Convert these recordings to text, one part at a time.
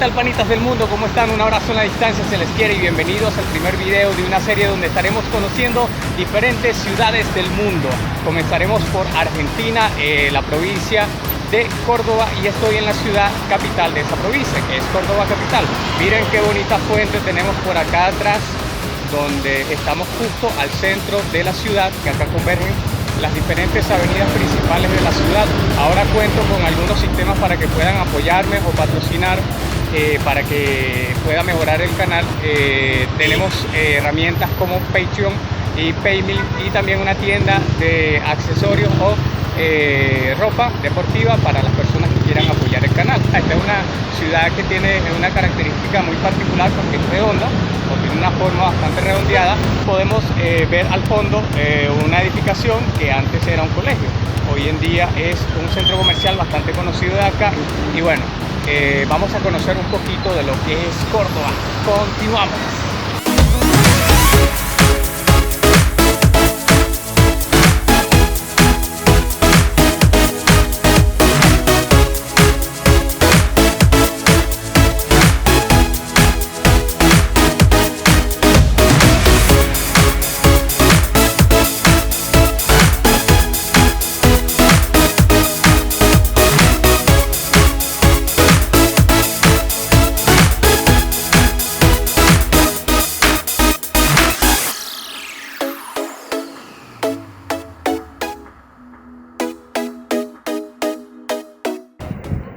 tal, panitas del mundo? ¿Cómo están? Un abrazo en la distancia, se les quiere y bienvenidos al primer video de una serie donde estaremos conociendo diferentes ciudades del mundo. Comenzaremos por Argentina, la provincia de Córdoba, y estoy en la ciudad capital de esa provincia, que es Córdoba capital. Miren qué bonita fuente tenemos por acá atrás, donde estamos justo al centro de la ciudad, que acá convergen las diferentes avenidas principales de la ciudad. Ahora cuento con algunos sistemas para que puedan apoyarme o patrocinar, para que pueda mejorar el canal. Tenemos herramientas como Patreon y PayMe, y también una tienda de accesorios o ropa deportiva para las personas que quieran apoyar el canal. Esta es una ciudad que tiene una característica muy particular porque es redonda, o tiene una forma bastante redondeada. Podemos ver al fondo una edificación que antes era un colegio, hoy en día es un centro comercial bastante conocido de acá. Y bueno, vamos a conocer un poquito de lo que es Córdoba. Continuamos.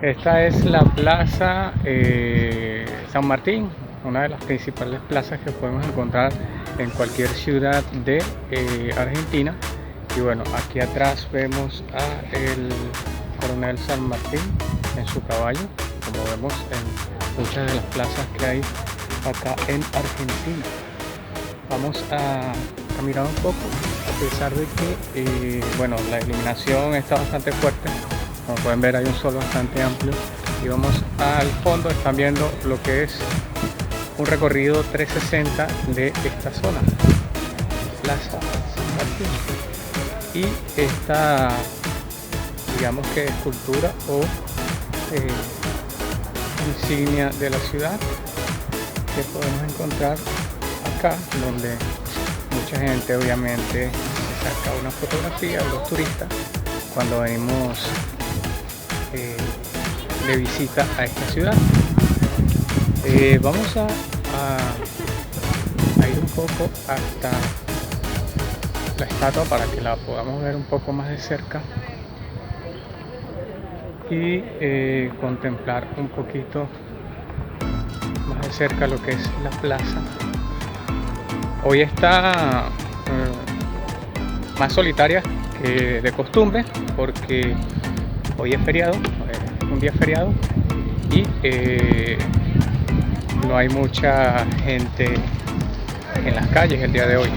Esta es la plaza San Martín, una de las principales plazas que podemos encontrar en cualquier ciudad de Argentina. Y bueno, aquí atrás vemos a el coronel San Martín en su caballo, como vemos en muchas de las plazas que hay acá en Argentina. Vamos a caminar un poco, a pesar de que bueno, la iluminación está bastante fuerte. Como pueden ver, hay un sol bastante amplio, y vamos al fondo. Están viendo lo que es un recorrido 360 de esta zona, Plaza San Martín, y esta, digamos que escultura o insignia de la ciudad que podemos encontrar acá, donde mucha gente obviamente se saca una fotografía, los turistas, cuando venimos de visita a esta ciudad. Vamos a ir un poco hasta la estatua para que la podamos ver un poco más de cerca y contemplar un poquito más de cerca lo que es la plaza. Hoy está más solitaria que de costumbre, porque hoy es feriado, un día feriado, y no hay mucha gente en las calles el día de hoy,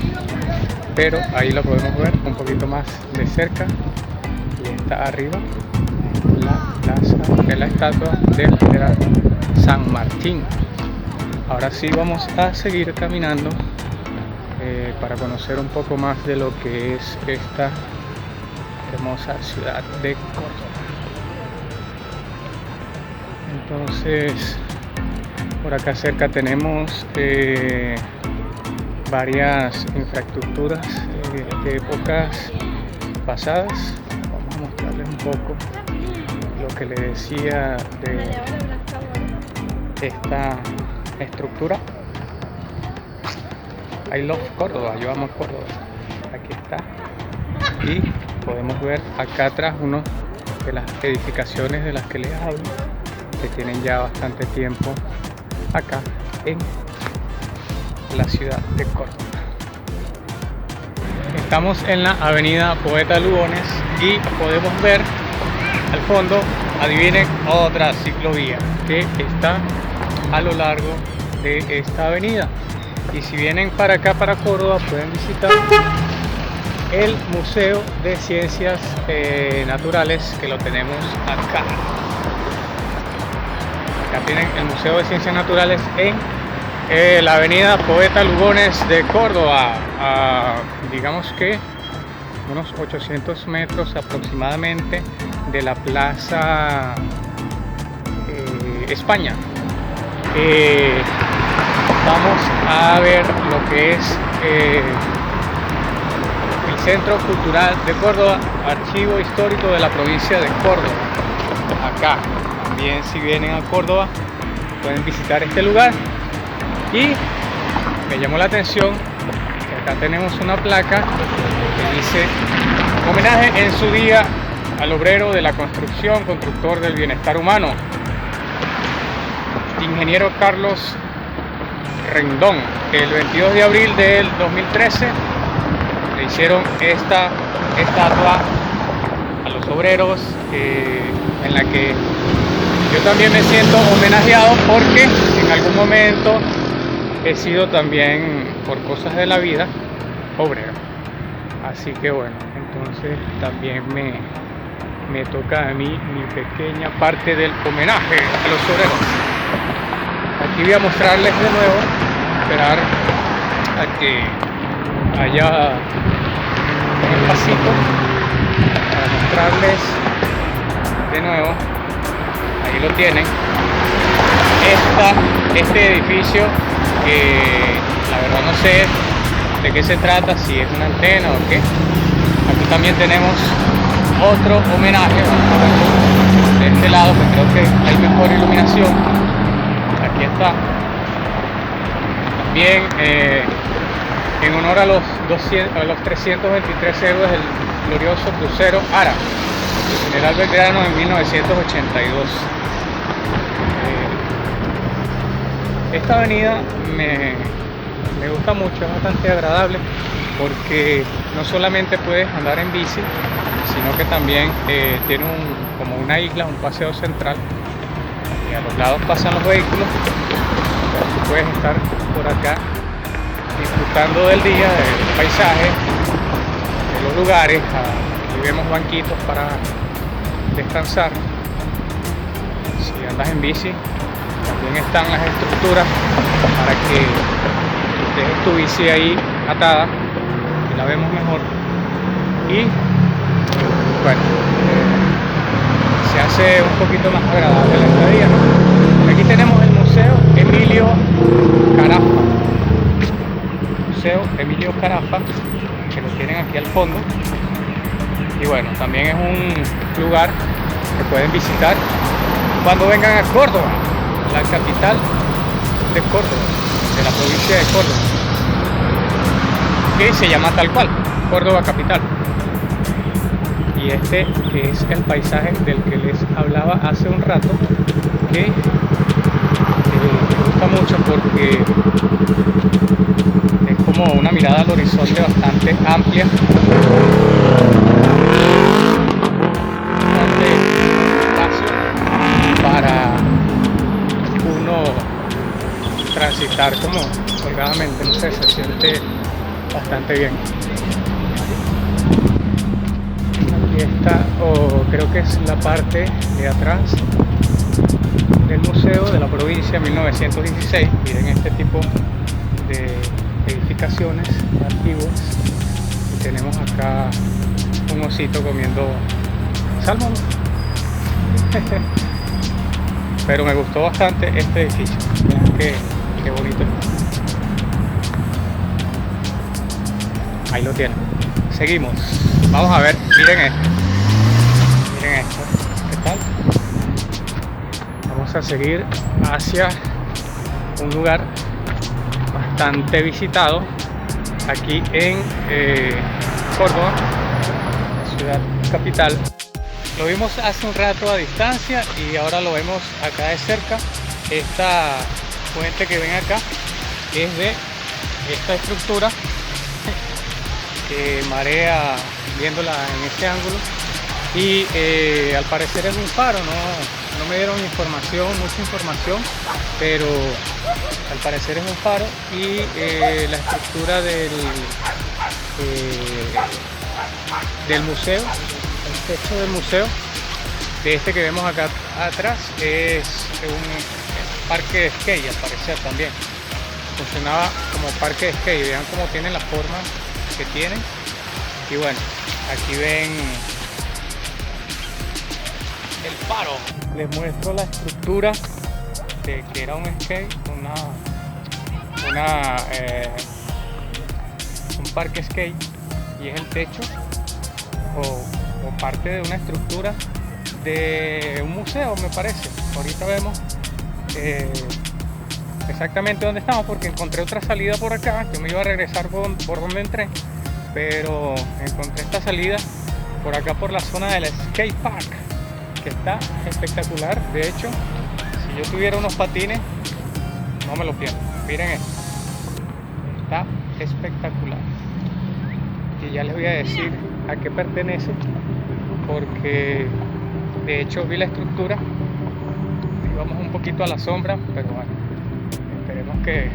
pero ahí lo podemos ver un poquito más de cerca. Y está arriba la plaza de la estatua del general San Martín. Ahora sí vamos a seguir caminando para conocer un poco más de lo que es esta hermosa ciudad de Córdoba. Entonces, por acá cerca tenemos varias infraestructuras de épocas pasadas. Vamos a mostrarles un poco lo que les decía de esta estructura. I love Córdoba, yo amo Córdoba. Aquí está. Y podemos ver acá atrás una de las edificaciones de las que les hablo, que tienen ya bastante tiempo acá en la ciudad de Córdoba. Estamos en la avenida Poeta Lugones y podemos ver al fondo, adivinen, otra ciclovía que está a lo largo de esta avenida. Y si vienen para acá, para Córdoba, pueden visitar el Museo de Ciencias Naturales, que lo tenemos acá. Acá tienen el Museo de Ciencias Naturales en la avenida Poeta Lugones de Córdoba, digamos que unos 800 metros aproximadamente de la Plaza España. vamos a ver lo que es el Centro Cultural de Córdoba, Archivo Histórico de la provincia de Córdoba. Acá también, si vienen a Córdoba, pueden visitar este lugar. Y me llamó la atención que acá tenemos una placa que dice: homenaje en su día al obrero de la construcción, constructor del bienestar humano, ingeniero Carlos Rendón, que el 22 de abril del 2013 le hicieron esta estatua a los obreros, en la que yo también me siento homenajeado, porque en algún momento he sido también, por cosas de la vida, obrero. Así que bueno, entonces también me toca a mí mi pequeña parte del homenaje a los obreros. Aquí voy a mostrarles de nuevo, esperar a que haya un espacito para mostrarles de nuevo. Ahí lo tienen. Este edificio, que la verdad no sé de qué se trata, si es una antena o qué. Aquí también tenemos otro homenaje, vamos a verlo de este lado, que creo que hay mejor iluminación. Aquí está. También en honor a los 323 héroes del glorioso crucero Ara, General Belgrano, en 1982. Esta avenida me gusta mucho, es bastante agradable, porque no solamente puedes andar en bici, sino que también tiene como una isla, un paseo central, y a los lados pasan los vehículos. Entonces puedes estar por acá disfrutando del día, del paisaje, de los lugares. Aquí vemos banquitos para descansar. Si andas en bici, también están las estructuras para que dejes tu bici ahí atada y la vemos mejor. Y bueno, se hace un poquito más agradable la estadía, ¿no? Aquí tenemos el Museo Emilio Carafa. Museo Emilio Carafa, que lo tienen aquí al fondo. Y bueno, también es un lugar que pueden visitar cuando vengan a Córdoba, la capital de Córdoba, de la provincia de Córdoba, que se llama tal cual, Córdoba capital. Y este que es el paisaje del que les hablaba hace un rato, que me gusta mucho porque es como una mirada al horizonte bastante amplia, bastante espacio para uno transitar como holgadamente, no sé, se siente bastante bien. Aquí está, creo que es la parte de atrás del museo de la provincia 1916. Miren este tipo de edificaciones antiguas. Y tenemos acá un osito comiendo salmón. Pero me gustó bastante este edificio. Miren qué bonito. Ahí lo tienen. Seguimos. Vamos a ver. Miren esto. Miren esto. ¿Qué tal? Vamos a seguir hacia un lugar bastante visitado aquí en Córdoba, ciudad capital. Lo vimos hace un rato a distancia y ahora lo vemos acá de cerca. Esta fuente que ven acá es de esta estructura que marea viéndola en este ángulo, y al parecer es un faro. No me dieron mucha información, pero al parecer es un faro. Y la estructura del museo, el techo del museo, de este que vemos acá atrás, es un parque de skate, al parecer también. Funcionaba como parque de skate, vean cómo tiene la forma que tiene. Y bueno, aquí ven el faro. Les muestro la estructura de que era un skate, una un parque skate, y es el techo o parte de una estructura de un museo, me parece. Ahorita vemos exactamente dónde estamos, porque encontré otra salida por acá. Yo me iba a regresar por donde entré, pero encontré esta salida por acá, por la zona del skate park, que está espectacular. De hecho, si yo tuviera unos patines, no me lo pierdo. Miren esto, está espectacular. Y ya les voy a decir a qué pertenece, porque de hecho vi la estructura y vamos un poquito a la sombra, pero bueno, esperemos que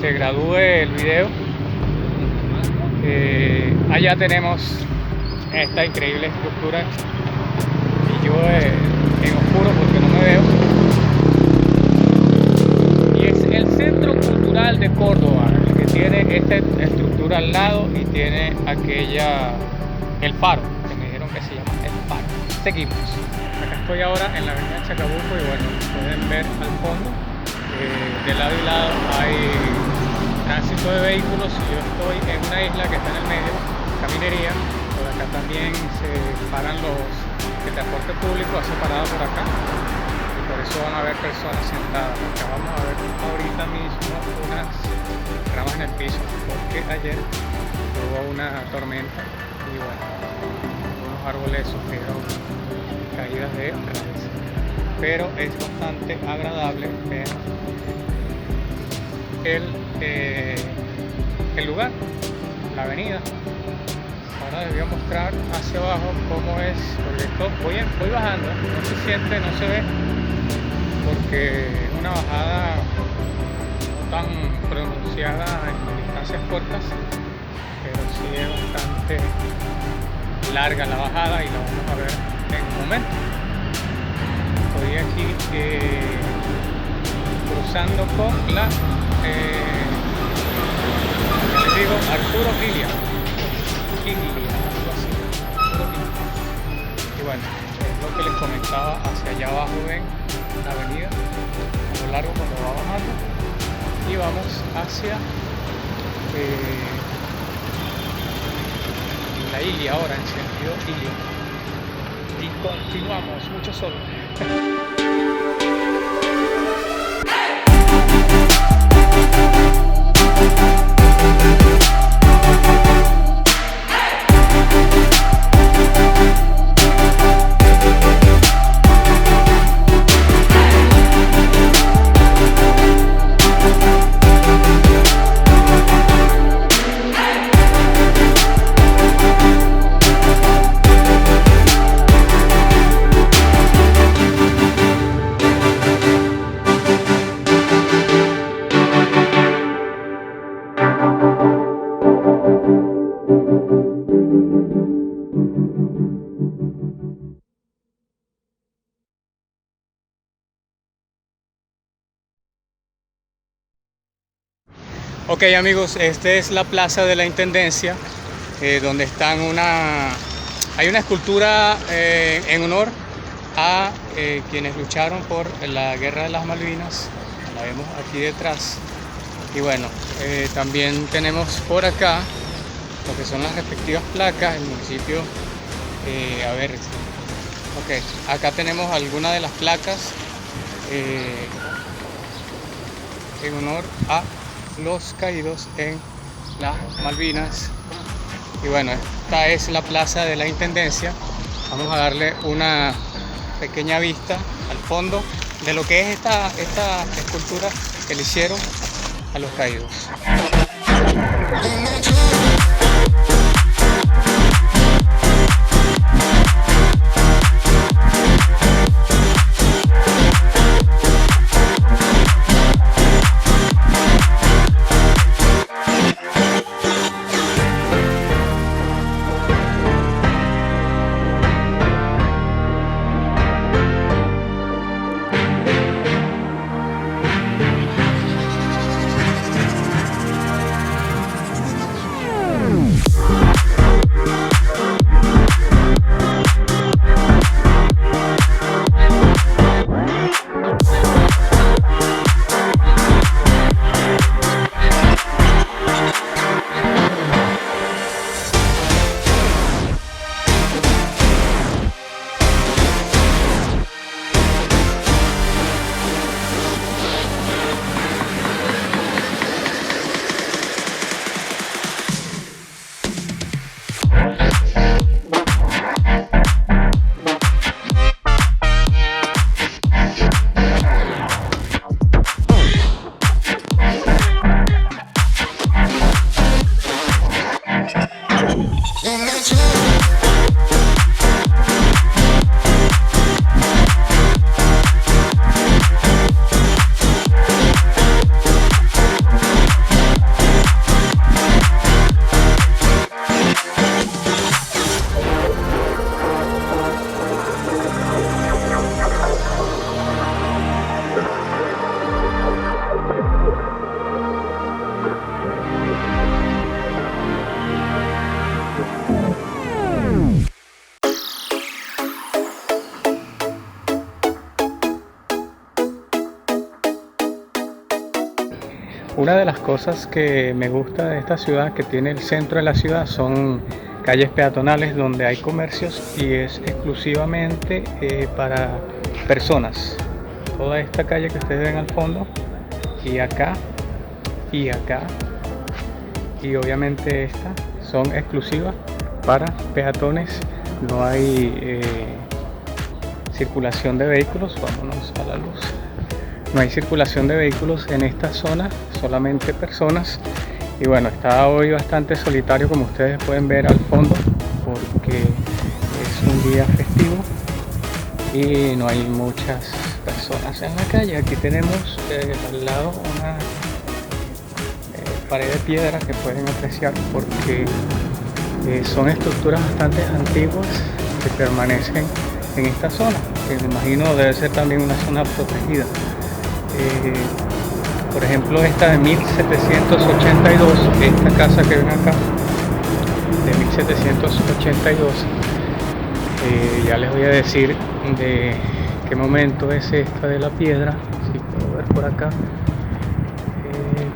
se gradúe el video. Allá tenemos esta increíble estructura, y yo en oscuro porque no me veo, y es el Centro Cultural de Córdoba, el que tiene esta estructura al lado y tiene el faro, que me dijeron que se llama el faro. Seguimos. Acá estoy ahora en la avenida Chacabuco, y bueno, pueden ver al fondo, de lado y lado hay tránsito de vehículos. Yo estoy en una isla que está en el medio, caminería. Por acá también se paran el transporte público, ha separado por acá, y por eso van a ver personas sentadas. Acá vamos a ver ahorita mismo unas ramas en el piso, porque ayer hubo una tormenta y bueno, unos árboles sufrieron caídas de raíz, pero es bastante agradable ver el lugar, la avenida. Ahora les voy a mostrar hacia abajo cómo es, porque esto voy bajando, no se siente, no se ve, porque es una bajada no tan pronunciada en distancias cortas, pero sí es bastante larga la bajada, y la vamos a ver en un momento. Estoy aquí cruzando con la les digo, Arturo Gilia, algo así, Arturo Gilia. Y bueno, es lo que les comentaba. Hacia allá abajo ven la avenida a lo largo cuando va bajando, y vamos hacia la Ilia ahora, en sentido Ilia, y continuamos. Mucho sol. Ok amigos, esta es la plaza de la Intendencia, donde están hay una escultura en honor a quienes lucharon por la Guerra de las Malvinas. La vemos aquí detrás. Y bueno, también tenemos por acá lo que son las respectivas placas. El municipio, a ver, ok, acá tenemos algunas de las placas en honor a los caídos en las Malvinas. Y bueno, esta es la plaza de la Intendencia. Vamos a darle una pequeña vista al fondo de lo que es esta escultura que le hicieron a los caídos. Una de las cosas que me gusta de esta ciudad, que tiene el centro de la ciudad, son calles peatonales donde hay comercios y es exclusivamente para personas. Toda esta calle que ustedes ven al fondo, y acá, y acá, y obviamente esta, son exclusivas para peatones. No hay circulación de vehículos. Vámonos a la luz. No hay circulación de vehículos en esta zona, solamente personas. Y bueno, está hoy bastante solitario, como ustedes pueden ver al fondo, porque es un día festivo y no hay muchas personas en la calle. Aquí tenemos al lado una pared de piedra que pueden apreciar, porque son estructuras bastante antiguas que permanecen en esta zona, que me imagino debe ser también una zona protegida. Por ejemplo, esta de 1782, esta casa que ven acá, de 1782, ya les voy a decir de qué momento es esta de la piedra. Si puedo ver por acá,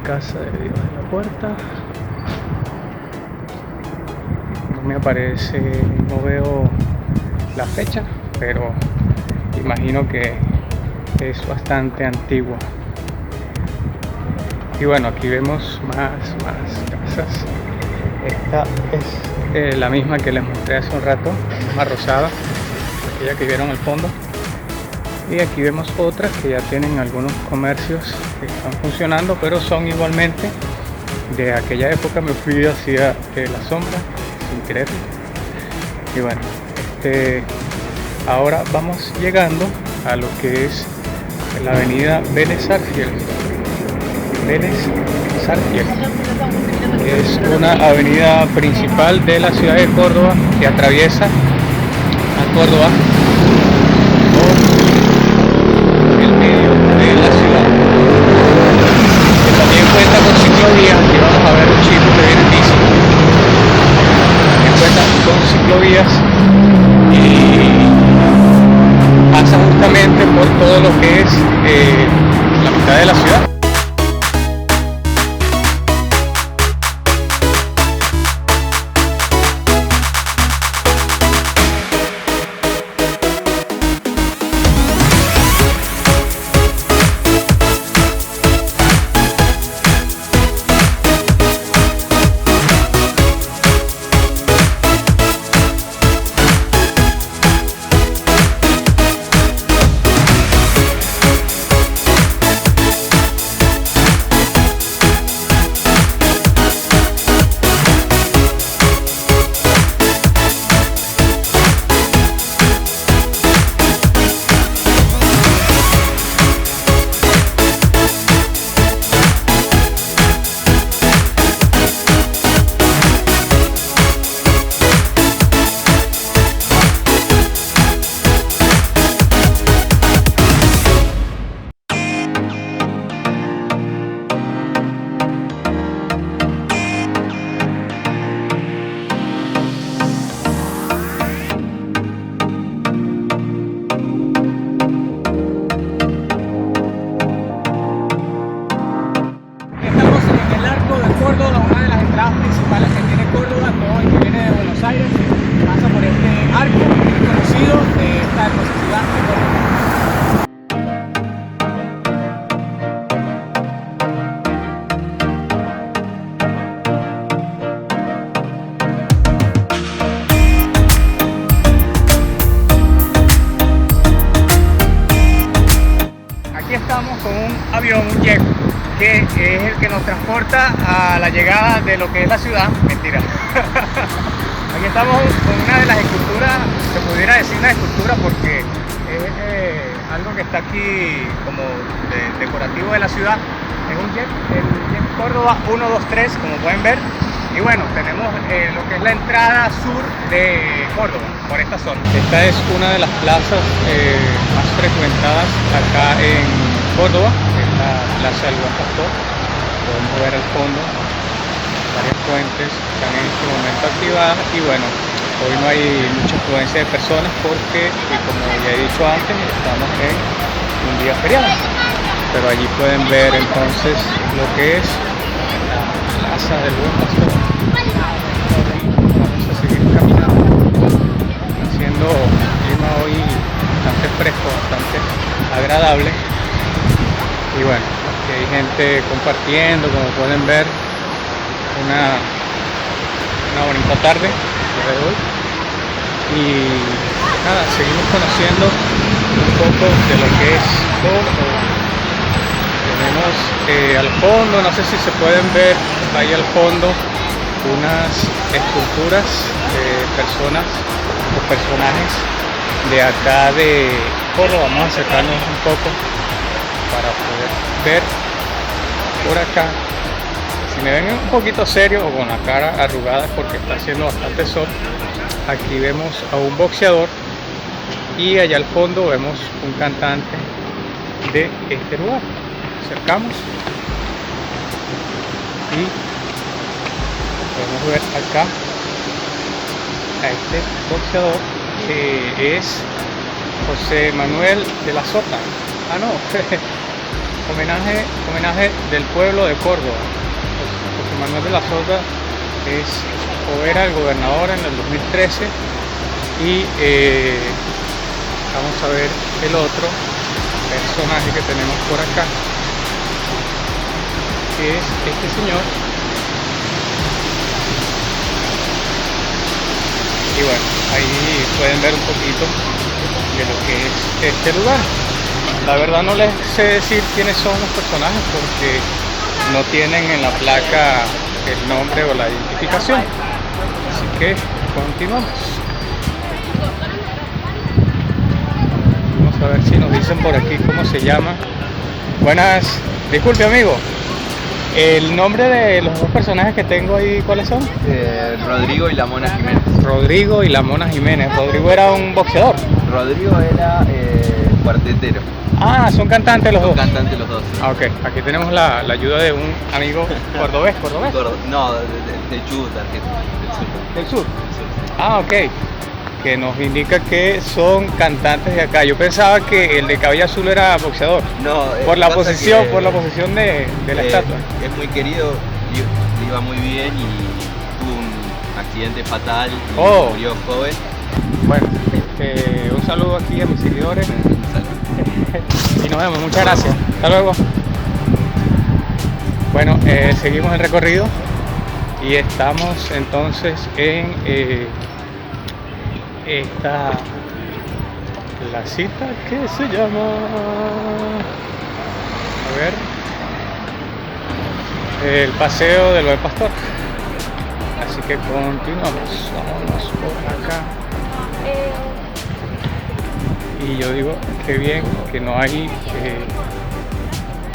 Casa de Dios en la puerta. No me aparece, no veo la fecha, pero imagino que es bastante antigua. Y bueno, aquí vemos más casas. Esta es la misma que les mostré hace un rato, más rosada, aquella que vieron al fondo. Y aquí vemos otras que ya tienen algunos comercios que están funcionando, pero son igualmente de aquella época. Me fui hacia la sombra sin querer. Y bueno, ahora vamos llegando a lo que es la avenida Vélez Sarsfield. Vélez Sarsfield es una avenida principal de la ciudad de Córdoba que atraviesa a Córdoba por el medio de la ciudad, que también cuenta con ciclovías. Aquí vamos a ver un chico que viene en bici. También cuenta con ciclovías y pasa justamente por todo lo que es la mitad de la ciudad. Córdoba, una de las entradas principales que tiene Córdoba. Todo el que viene de Buenos Aires pasa por este arco muy conocido de esta hermosa ciudad de Córdoba. Aquí estamos con un avión, un jet, que es el que nos transporta a la llegada de lo que es la ciudad. Mentira. Aquí estamos con una de las esculturas, se pudiera decir una escultura porque es algo que está aquí como decorativo de la ciudad. Es un jet, el jet Córdoba 123, como pueden ver. Y bueno, tenemos lo que es la entrada sur de Córdoba, por esta zona. Esta es una de las plazas más frecuentadas acá en Córdoba, es la Plaza del Buen Pastor. Podemos ver al fondo varias fuentes que están en este momento activadas. Y bueno, hoy no hay mucha afluencia de personas porque, como ya he dicho antes, estamos en un día feriado. pero allí pueden ver entonces lo que es la Plaza del Buen Pastor. Vamos a seguir caminando, haciendo clima hoy bastante fresco, bastante agradable, y bueno, aquí hay gente compartiendo, como pueden ver, una bonita tarde de hoy. Y nada, seguimos conociendo un poco de lo que es Porto. Tenemos al fondo, no sé si se pueden ver ahí al fondo, unas esculturas de personas o personajes de acá de Córdoba. Vamos a acercarnos un poco para poder ver por acá. Si me ven un poquito serio o con la cara arrugada porque está haciendo bastante sol, aquí vemos a un boxeador y allá al fondo vemos un cantante de este lugar. Acercamos y podemos ver acá a este boxeador que es José Manuel de la Sota. Ah, no, homenaje del pueblo de Córdoba. José Manuel de la Sota era el gobernador en el 2013 y vamos a ver el otro personaje que tenemos por acá, que es este señor. Y bueno, ahí pueden ver un poquito de lo que es este lugar. La verdad no les sé decir quiénes son los personajes porque no tienen en la placa el nombre o la identificación. Así que continuamos. Vamos a ver si nos dicen por aquí cómo se llama. Buenas, disculpe amigo. ¿El nombre de los dos personajes que tengo ahí cuáles son? Rodrigo y la Mona Jiménez. Rodrigo y la Mona Jiménez. Rodrigo era un boxeador. Rodrigo era cuartetero. Ah, son cantantes los dos. Son cantantes los dos. Ah, ok. Aquí tenemos la ayuda de un amigo cordobés. No, del sur, de Argentina. ¿Del sur? Ah, ok. Que nos indica que son cantantes de acá. Yo pensaba que el de cabello azul era boxeador. No, por la posición de la estatua. Es muy querido, le iba muy bien y tuvo un accidente fatal y murió joven. Bueno, un saludo aquí a mis seguidores. Y nos vemos, muchas gracias. Hasta luego. Placita. Bueno, seguimos el recorrido y estamos entonces en esta placita que se llama, a ver, el Paseo del Buen Pastor. Así que continuamos, vámonos por acá. Y yo digo, qué bien que no hay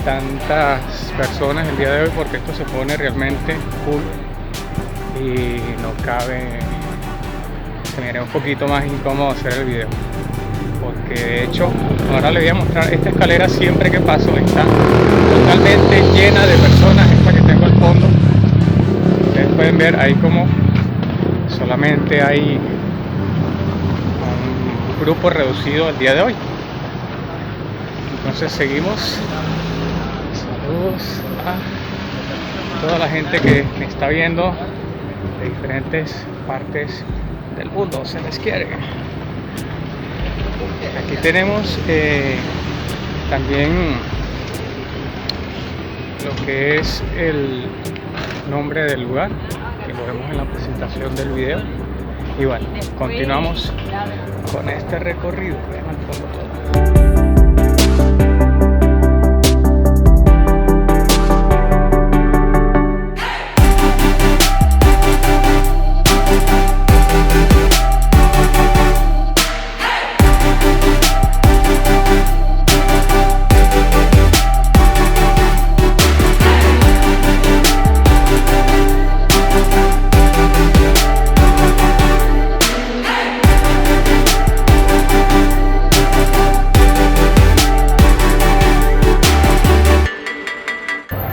tantas personas el día de hoy, porque esto se pone realmente full y no cabe. Se me haría un poquito más incómodo hacer el video, porque de hecho ahora les voy a mostrar esta escalera. Siempre que paso está totalmente llena de personas. Esta que tengo al fondo, ustedes pueden ver ahí como solamente hay un grupo reducido el día de hoy. Entonces seguimos. Saludos a toda la gente que me está viendo de diferentes partes del mundo, se les quiere. Aquí tenemos también lo que es el nombre del lugar, que lo vemos en la presentación del video. Y bueno, continuamos con este recorrido. Vean al fondo todo.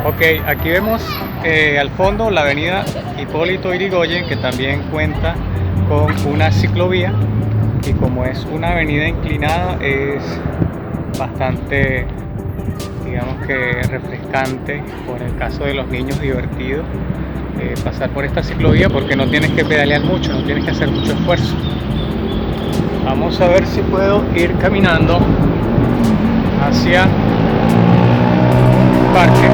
Ok, aquí vemos al fondo la avenida Hipólito Yrigoyen, que también cuenta con una ciclovía, y como es una avenida inclinada es bastante digamos que refrescante, por el caso de los niños, divertido pasar por esta ciclovía porque no tienes que pedalear mucho, no tienes que hacer mucho esfuerzo. Vamos a ver si puedo ir caminando hacia el parque,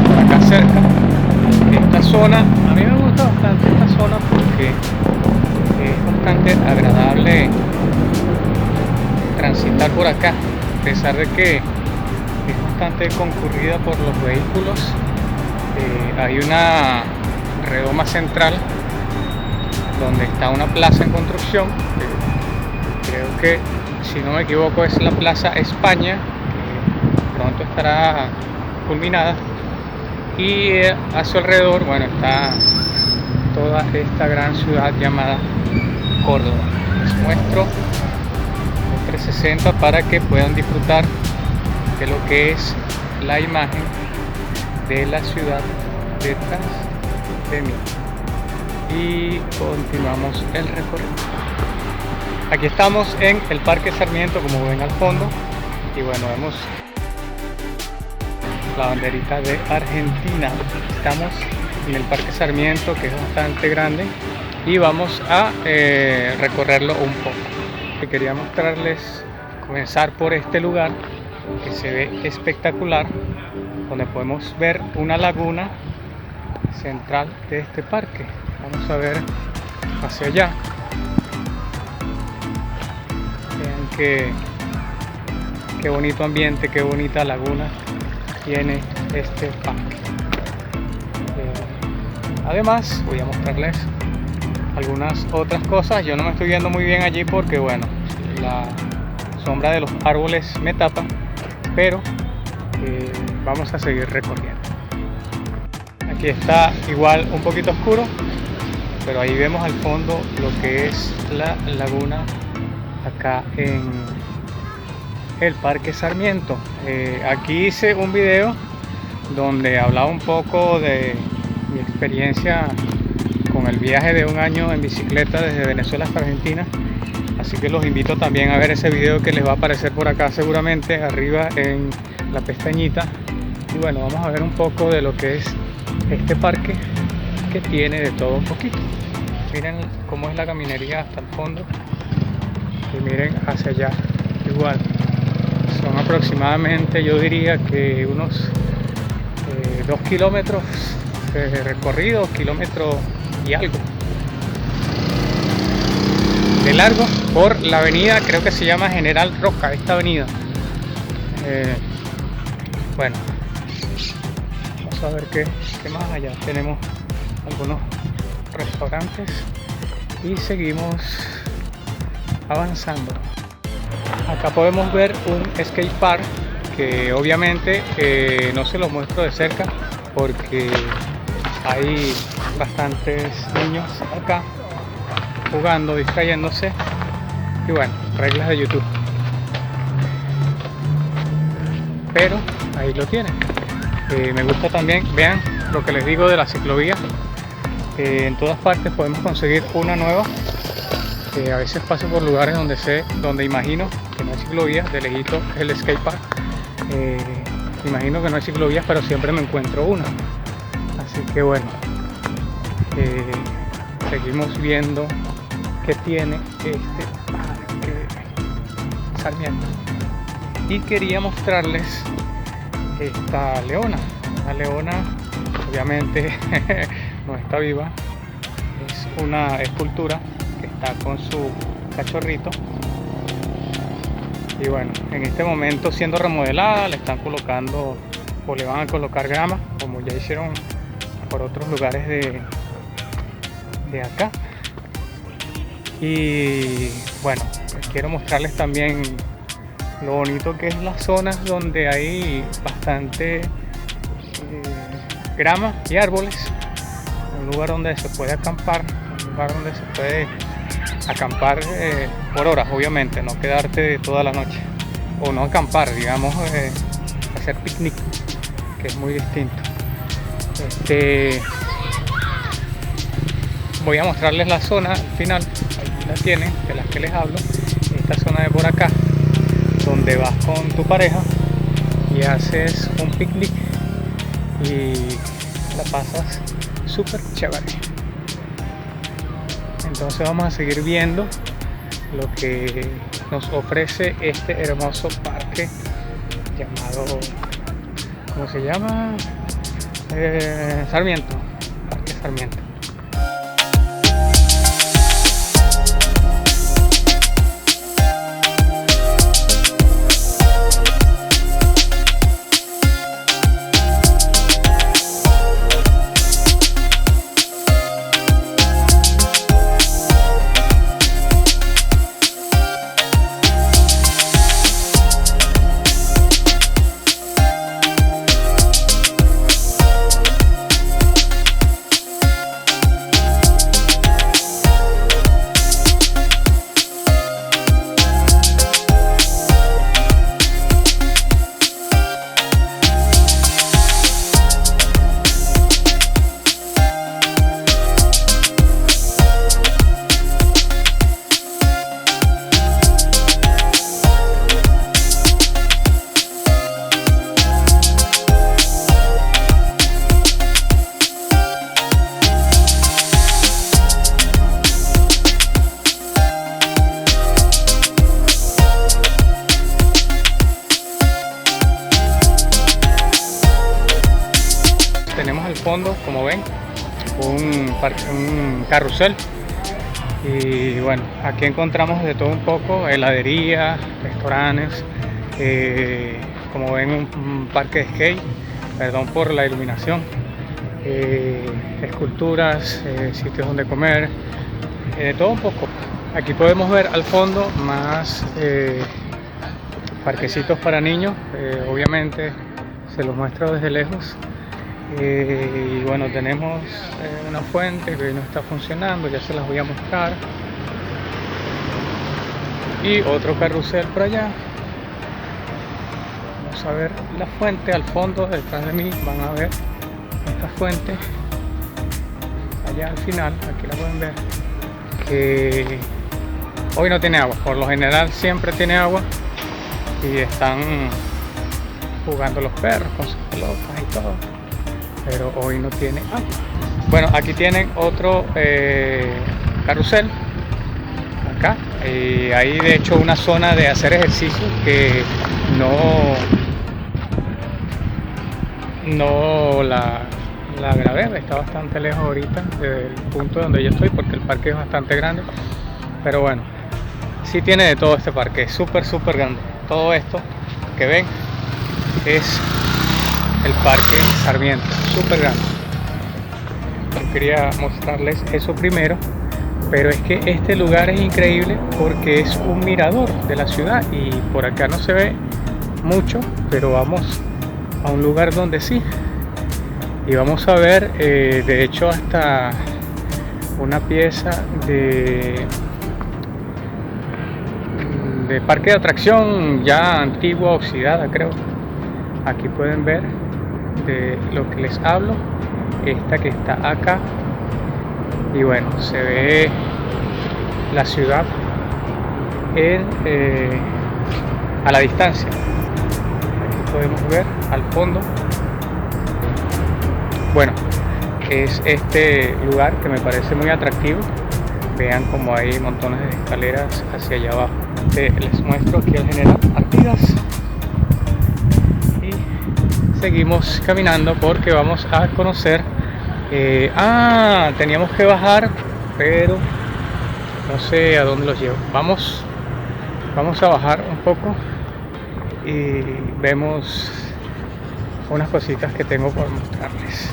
por acá cerca. Esta zona, a mí me gusta bastante esta zona porque es bastante agradable transitar por acá, a pesar de que es bastante concurrida por los vehículos. Hay una redoma central donde está una plaza en construcción, creo que, si no me equivoco, es la Plaza España, que pronto estará culminada, y a su alrededor, bueno, está toda esta gran ciudad llamada Córdoba. Les muestro un 360 para que puedan disfrutar de lo que es la imagen de la ciudad detrás de mí. Y continuamos el recorrido. Aquí estamos en el Parque Sarmiento, como ven al fondo, y bueno, vemos la banderita de Argentina. Estamos en el Parque Sarmiento, que es bastante grande, y vamos a recorrerlo un poco. Que quería mostrarles, comenzar por este lugar que se ve espectacular, donde podemos ver una laguna central de este parque. Vamos a ver hacia allá. Vean qué bonito ambiente, qué bonita laguna tiene este parque. Además, voy a mostrarles algunas otras cosas. Yo no me estoy viendo muy bien allí porque, bueno, la sombra de los árboles me tapa, pero vamos a seguir recorriendo. Aquí está igual un poquito oscuro, pero ahí vemos al fondo lo que es la laguna acá en el Parque Sarmiento. Aquí hice un video donde hablaba un poco de mi experiencia con el viaje de un año en bicicleta desde Venezuela hasta Argentina, así que los invito también a ver ese video que les va a aparecer por acá seguramente arriba en la pestañita. Y bueno, vamos a ver un poco de lo que es este parque, que tiene de todo un poquito. Miren cómo es la caminería hasta el fondo, y miren hacia allá igual. Son aproximadamente, yo diría que unos 2 kilómetros de recorrido, kilómetro y algo de largo, por la avenida, creo que se llama General Roca esta avenida. Bueno, vamos a ver qué más allá. Tenemos algunos restaurantes y seguimos avanzando. Acá podemos ver un skate park que obviamente no se lo muestro de cerca porque hay bastantes niños acá jugando, distrayéndose, y bueno, reglas de YouTube. Pero ahí lo tienen. Me gusta también, vean lo que les digo de la ciclovía. En todas partes podemos conseguir una nueva. A veces paso por lugares donde imagino que no hay ciclovías. De lejito es el skatepark. Imagino que no hay ciclovías, pero siempre me encuentro una. Así que bueno, seguimos viendo que tiene este Parque Sarmiento. Y quería mostrarles esta leona. La leona obviamente no está viva, es una escultura que está con su cachorrito, y bueno, en este momento siendo remodelada, le están colocando o le van a colocar grama, como ya hicieron por otros lugares de acá. Y bueno, quiero mostrarles también lo bonito que es las zonas donde hay bastante grama y árboles, un lugar donde se puede acampar, un lugar donde se puede acampar por horas, obviamente, no quedarte toda la noche, o no acampar, digamos, hacer picnic, que es muy distinto. Voy a mostrarles la zona al final, aquí la tienen, de las que les hablo, esta zona de por acá, donde vas con tu pareja y haces un picnic y la pasas súper chévere. Entonces vamos a seguir viendo lo que nos ofrece este hermoso parque llamado, ¿cómo se llama? Sarmiento, Parque Sarmiento. Tenemos al fondo, como ven, un carrusel, y bueno, aquí encontramos de todo un poco: heladería, restaurantes, como ven, un parque de skate, perdón por la iluminación, esculturas, sitios donde comer, de todo un poco. Aquí podemos ver al fondo más parquecitos para niños, obviamente se los muestro desde lejos. Y bueno, tenemos una fuente que no está funcionando, ya se las voy a mostrar, y otro carrusel por allá. Vamos a ver la fuente al fondo, detrás de mí van a ver esta fuente allá al final, aquí la pueden ver, que hoy no tiene agua. Por lo general siempre tiene agua y están jugando los perros con sus pelotas y todo, pero hoy no tiene agua. Bueno, aquí tienen otro carrusel acá, y hay de hecho una zona de hacer ejercicio que no la grabé, está bastante lejos ahorita del punto donde yo estoy porque el parque es bastante grande, pero bueno, sí tiene de todo este parque, es súper grande. Todo esto que ven es el Parque Sarmiento, súper grande. Yo quería mostrarles eso primero, pero es que este lugar es increíble porque es un mirador de la ciudad y por acá no se ve mucho, pero vamos a un lugar donde sí, y vamos a ver de hecho hasta una pieza de parque de atracción ya antigua, oxidada creo. Aquí pueden ver de lo que les hablo, esta que está acá, y bueno, se ve la ciudad a la distancia. Aquí podemos ver al fondo, bueno, es este lugar que me parece muy atractivo. Vean como hay montones de escaleras hacia allá abajo. Les muestro aquí al General Artigas y seguimos caminando porque vamos a conocer. Teníamos que bajar, pero no sé a dónde los llevo. Vamos a bajar un poco y vemos unas cositas que tengo por mostrarles.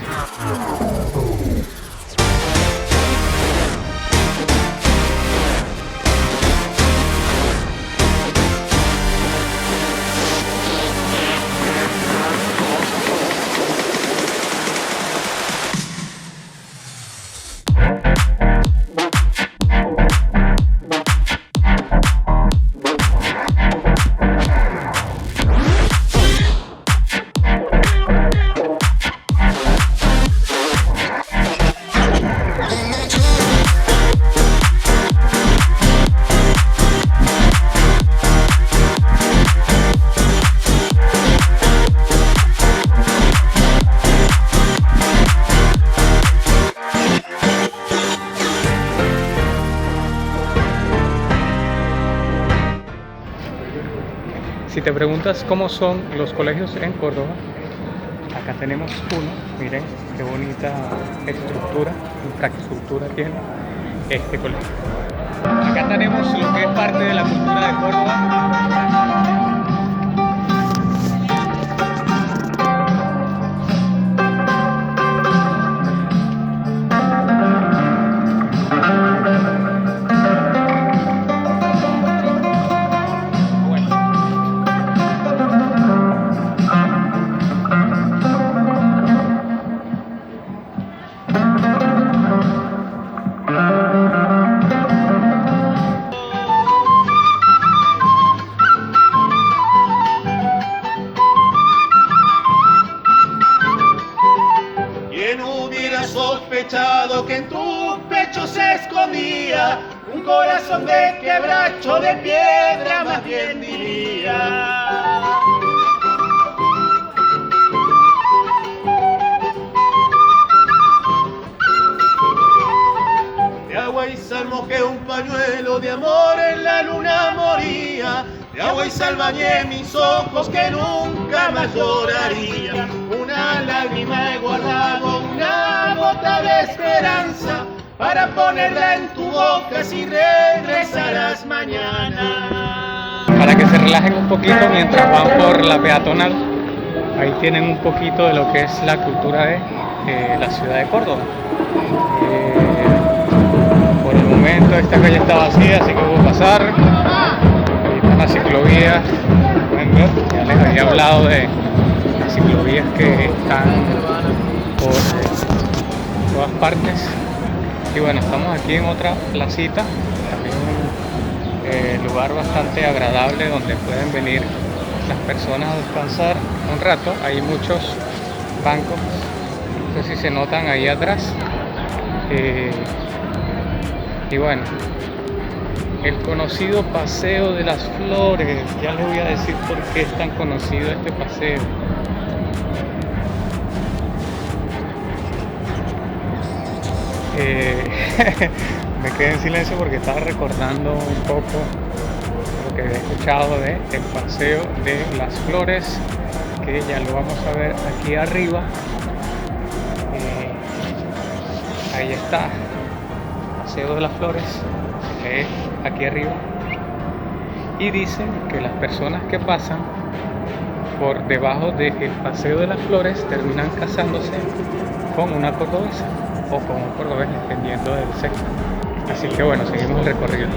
Si te preguntas cómo son los colegios en Córdoba, acá tenemos uno. Miren qué bonita infraestructura tiene este colegio. Acá tenemos lo que es parte de la cultura de Córdoba. Sospechado que en tu pecho se escondía un corazón de quebracho de piedra, más bien diría. De agua y sal mojé un pañuelo de amor en la luna moría. De agua y sal bañé mis ojos que nunca más lloraría. Una lágrima he guardado, una gota de esperanza, para ponerla en tu boca si regresarás mañana. Para que se relajen un poquito mientras van por la peatonal, ahí tienen un poquito de lo que es la cultura de la ciudad de Córdoba. Por el momento esta calle está vacía, así que voy a pasar. Ahí están las ciclovías, pueden ver, ya les había hablado de las ciclovías que están por todas partes. Y bueno, estamos aquí en otra placita, también un lugar bastante agradable donde pueden venir las personas a descansar un rato. Hay muchos bancos, no sé si se notan ahí atrás. Y bueno, el conocido Paseo de las Flores, ya les voy a decir por qué es tan conocido este paseo. Me quedé en silencio porque estaba recordando un poco lo que había escuchado de el Paseo de las Flores, que ya lo vamos a ver aquí arriba. Ahí está, Paseo de las Flores, que es aquí arriba. Y dicen que las personas que pasan por debajo del Paseo de las Flores terminan casándose con una cordobesa o con un cordobés, dependiendo del sexo. Así que bueno, seguimos el recorrido.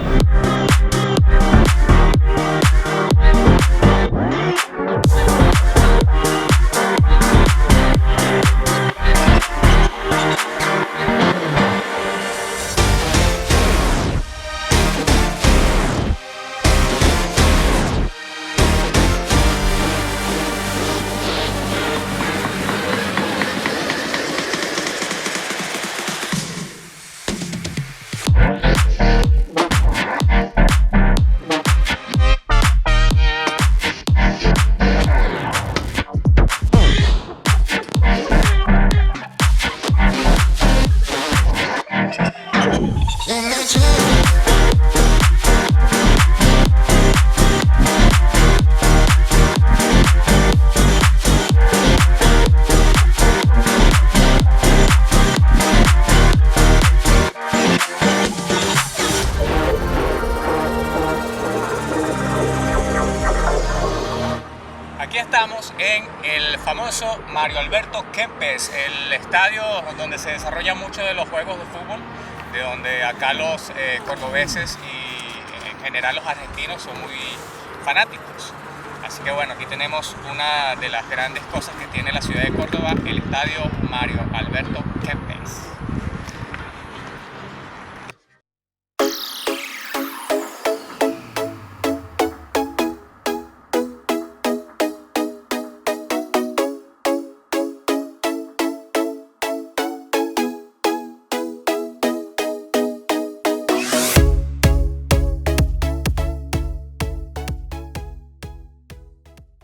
Aquí estamos en el famoso Mario Alberto Kempes, el estadio donde se desarrollan muchos de los juegos de fútbol, de donde acá los cordobeses y en general los argentinos son muy fanáticos. Así que bueno, aquí tenemos una de las grandes cosas que tiene la ciudad de Córdoba, el estadio Mario Alberto Kempes.